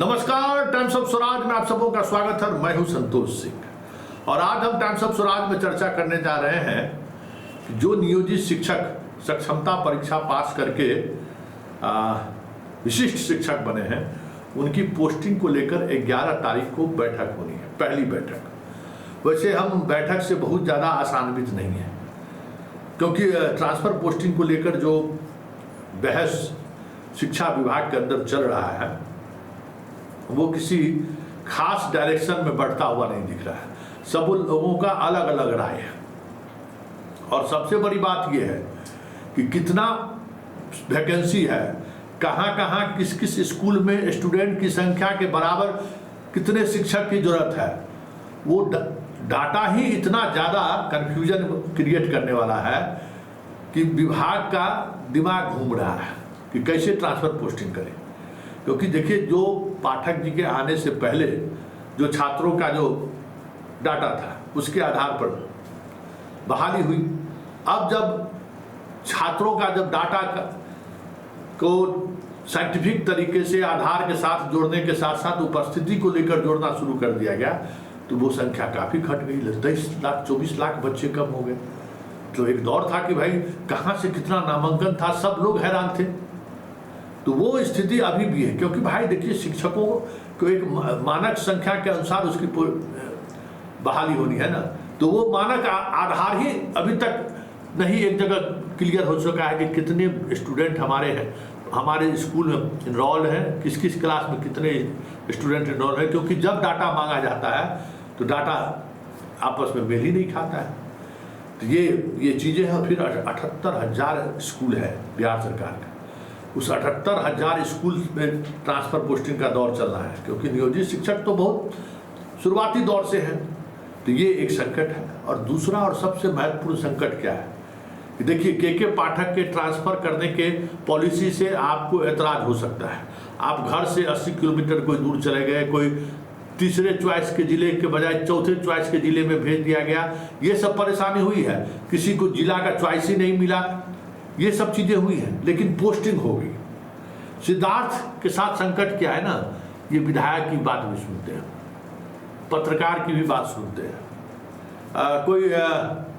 नमस्कार, times of Swaraj में आप सबों का स्वागत है। मैं हूं संतोष सिंह और आज हम टाइम्स ऑफ स्वराज में चर्चा करने जा रहे हैं कि जो नियोजित शिक्षक सक्षमता परीक्षा पास करके विशिष्ट शिक्षक बने हैं उनकी पोस्टिंग को लेकर 11 तारीख को बैठक होनी है, पहली बैठक। वैसे हम बैठक से बहुत ज़्यादा आशान्वित नहीं है क्योंकि ट्रांसफ़र पोस्टिंग को लेकर जो बहस शिक्षा विभाग के अंदर चल रहा है वो किसी खास डायरेक्शन में बढ़ता हुआ नहीं दिख रहा है। सब लोगों का अलग अलग राय है और सबसे बड़ी बात यह है कि कितना वैकेंसी है, कहाँ कहाँ किस किस स्कूल में स्टूडेंट की संख्या के बराबर कितने शिक्षक की जरूरत है। वो डाटा ही इतना ज़्यादा कन्फ्यूजन क्रिएट करने वाला है कि विभाग का दिमाग घूम रहा है कि कैसे ट्रांसफ़र पोस्टिंग करें। क्योंकि देखिए, जो पाठक जी के आने से पहले जो छात्रों का जो डाटा था उसके आधार पर बहाली हुई। अब जब छात्रों का जब डाटा को साइंटिफिक तरीके से आधार के साथ जोड़ने के साथ साथ उपस्थिति को लेकर जोड़ना शुरू कर दिया गया तो वो संख्या काफ़ी घट गई। 23 लाख 24 लाख बच्चे कम हो गए। तो एक दौर था कि भाई कहाँ से कितना नामांकन था, सब लोग हैरान थे। तो वो स्थिति अभी भी है क्योंकि भाई देखिए, शिक्षकों को एक मानक संख्या के अनुसार उसकी बहाली होनी है ना, तो वो मानक आधार ही अभी तक नहीं एक जगह क्लियर हो चुका है कि कितने स्टूडेंट हमारे हैं, हमारे स्कूल में इनरोल्ड हैं, किस किस क्लास में कितने स्टूडेंट इनरोल्ड हैं। क्योंकि जब डाटा मांगा जाता है तो डाटा आपस में मेल ही नहीं खाता है। तो ये चीज़ें हैं। फिर 78,000 स्कूल है बिहार सरकार का, उस 78,000 स्कूल में ट्रांसफ़र पोस्टिंग का दौर चल रहा है क्योंकि नियोजित शिक्षक तो बहुत शुरुआती दौर से हैं। तो ये एक संकट है। और दूसरा और सबसे महत्वपूर्ण संकट क्या है कि देखिए, के पाठक के ट्रांसफ़र करने के पॉलिसी से आपको एतराज़ हो सकता है। आप घर से 80 किलोमीटर कोई दूर चले गए, कोई तीसरे चॉइस के ज़िले के बजाय चौथे चॉइस के ज़िले में भेज दिया गया, ये सब परेशानी हुई है। किसी को जिला का चॉइस ही नहीं मिला, ये सब चीज़ें हुई हैं। लेकिन पोस्टिंग हो गई। सिद्धार्थ के साथ संकट क्या है ना, ये विधायक की बात भी सुनते हैं, पत्रकार की भी बात सुनते हैं, कोई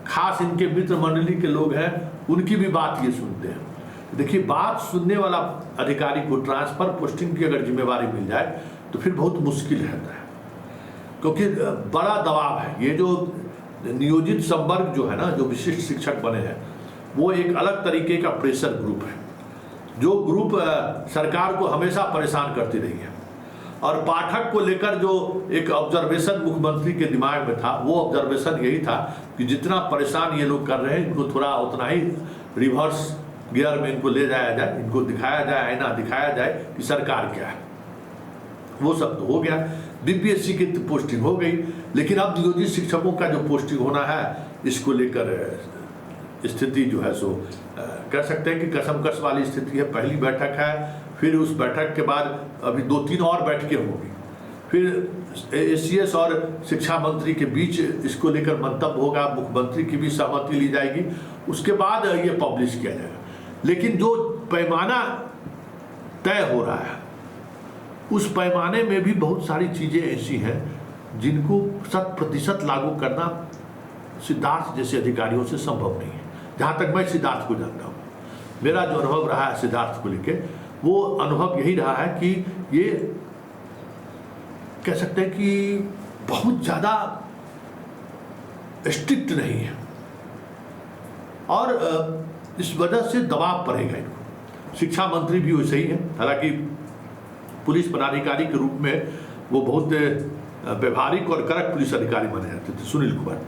खास इनके मित्र मंडली के लोग हैं उनकी भी बात ये सुनते हैं। देखिए, बात सुनने वाला अधिकारी को ट्रांसफ़र पोस्टिंग की अगर जिम्मेवारी मिल जाए तो फिर बहुत मुश्किल रहता है क्योंकि बड़ा दबाव है। ये जो नियोजित संवर्ग जो है ना, जो विशिष्ट शिक्षक बने हैं, वो एक अलग तरीके का प्रेशर ग्रुप है, जो ग्रुप सरकार को हमेशा परेशान करती रही है। और पाठक को लेकर जो एक ऑब्जर्वेशन मुख्यमंत्री के दिमाग में था, वो ऑब्जर्वेशन यही था कि जितना परेशान ये लोग कर रहे हैं इनको थोड़ा उतना ही रिवर्स गियर में इनको ले जाया जाए, इनको दिखाया जाए, आईना दिखाया जाए कि सरकार क्या है। वो सब तो हो गया, बीपीएससी की पोस्टिंग हो गई। लेकिन अब नियोजित शिक्षकों का जो पोस्टिंग होना है, इसको लेकर स्थिति जो है सो कह सकते हैं कि कसमकस वाली स्थिति है। पहली बैठक है, फिर उस बैठक के बाद अभी 2-3 और बैठकें होंगी, फिर एसीएस और शिक्षा मंत्री के बीच इसको लेकर मंतव्य होगा, मुख्यमंत्री की भी सहमति ली जाएगी, उसके बाद ये पब्लिश किया जाएगा। लेकिन जो पैमाना तय हो रहा है उस पैमाने में भी बहुत सारी चीज़ें ऐसी हैं जिनको 100% लागू करना सिद्धार्थ जैसे अधिकारियों से संभव नहीं है। जहाँ तक मैं सिद्धार्थ को जानता हूँ, मेरा जो अनुभव रहा है सिद्धार्थ को लेके, वो अनुभव यही रहा है कि ये कह सकते हैं कि बहुत ज़्यादा स्ट्रिक्ट नहीं है और इस वजह से दबाव पड़ेगा इनको। शिक्षा मंत्री भी वैसे ही है, हालांकि पुलिस पदाधिकारी के रूप में वो बहुत व्यवहारिक और कड़क पुलिस अधिकारी माने जाते थे, सुनील कुमार,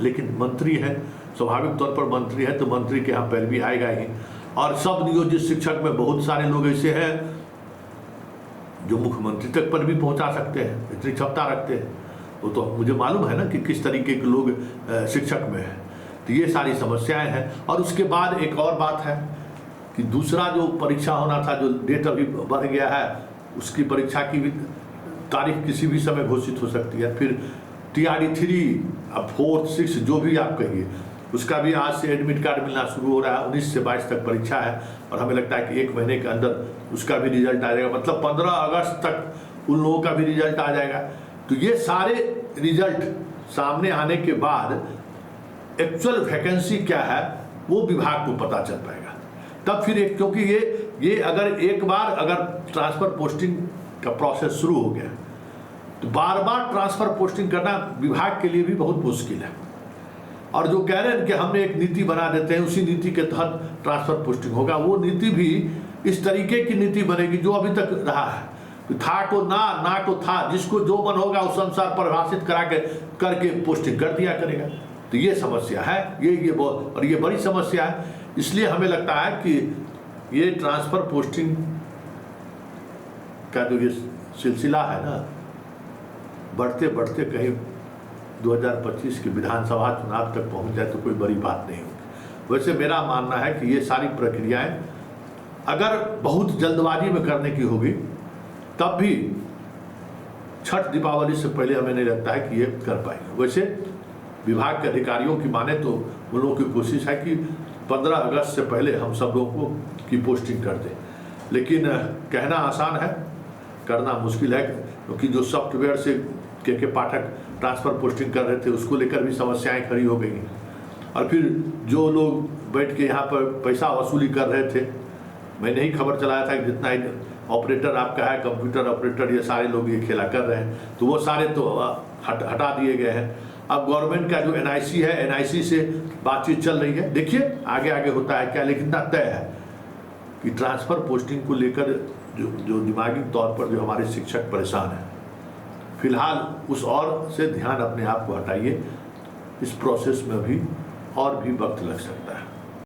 लेकिन मंत्री है, स्वाभाविक तौर पर मंत्री है तो मंत्री के यहाँ पैरवी आएगा ही। और सब नियोजित शिक्षक में बहुत सारे लोग ऐसे हैं जो मुख्यमंत्री तक पर भी पहुँचा सकते हैं, इतनी क्षमता रखते हैं। वो तो मुझे मालूम है ना कि किस तरीके के लोग शिक्षक में हैं। तो ये सारी समस्याएं हैं। और उसके बाद एक और बात है कि दूसरा जो परीक्षा होना था, जो डेट अभी बढ़ गया है, उसकी परीक्षा की भी तारीख किसी भी समय घोषित हो सकती है। फिर TRD 3 अब 4, 6 जो भी आप कहिए, उसका भी आज से एडमिट कार्ड मिलना शुरू हो रहा है। 19 से 22 तक परीक्षा है और हमें लगता है कि 1 महीने के अंदर उसका भी रिजल्ट आ जाएगा, मतलब 15 अगस्त तक उन लोगों का भी रिजल्ट आ जाएगा। तो ये सारे रिजल्ट सामने आने के बाद एक्चुअल वैकेंसी क्या है वो विभाग को पता चल पाएगा। तब फिर क्योंकि ये अगर एक बार अगर ट्रांसफ़र पोस्टिंग का प्रोसेस शुरू हो गया तो बार बार ट्रांसफ़र पोस्टिंग करना विभाग के लिए भी बहुत मुश्किल है। और जो कह रहे हैं कि हमने एक नीति बना देते हैं, उसी नीति के तहत ट्रांसफ़र पोस्टिंग होगा, वो नीति भी इस तरीके की नीति बनेगी जो अभी तक रहा है। था को ना को था, जिसको जो मन होगा उस अनुसार परिभाषित करके पोस्टिंग कर दिया करेगा। तो ये समस्या है, ये बहुत और ये बड़ी समस्या है। इसलिए हमें लगता है कि ये ट्रांसफ़र पोस्टिंग का जो ये सिलसिला है ना, बढ़ते बढ़ते कहीं 2025 के विधानसभा चुनाव तक पहुंच जाए तो कोई बड़ी बात नहीं होगी। वैसे मेरा मानना है कि ये सारी प्रक्रियाएं अगर बहुत जल्दबाजी में करने की होगी तब भी छठ दीपावली से पहले हमें नहीं लगता है कि ये कर पाएंगे। वैसे विभाग के अधिकारियों की माने तो उन लोगों की कोशिश है कि 15 अगस्त से पहले हम सब लोगों की पोस्टिंग कर दें, लेकिन कहना आसान है, करना मुश्किल है, क्योंकि जो सॉफ्टवेयर से के पाठक ट्रांसफ़र पोस्टिंग कर रहे थे उसको लेकर भी समस्याएं खड़ी हो गई। और फिर जो लोग बैठ के यहाँ पर पैसा वसूली कर रहे थे, मैंने ही खबर चलाया था कि जितना ही ऑपरेटर आपका है, कंप्यूटर ऑपरेटर, ये सारे लोग ये खेला कर रहे हैं, तो वो सारे तो हटा दिए गए हैं। अब गवर्नमेंट का जो NIC है, NIC से बातचीत चल रही है, देखिए आगे आगे होता है क्या। लेकिन इतना तय है कि ट्रांसफ़र पोस्टिंग को लेकर जो दिमागी तौर पर जो हमारे शिक्षक परेशान हैं, फिलहाल उस और से ध्यान अपने आप को हटाइए। इस प्रोसेस में भी और भी वक्त लग सकता है।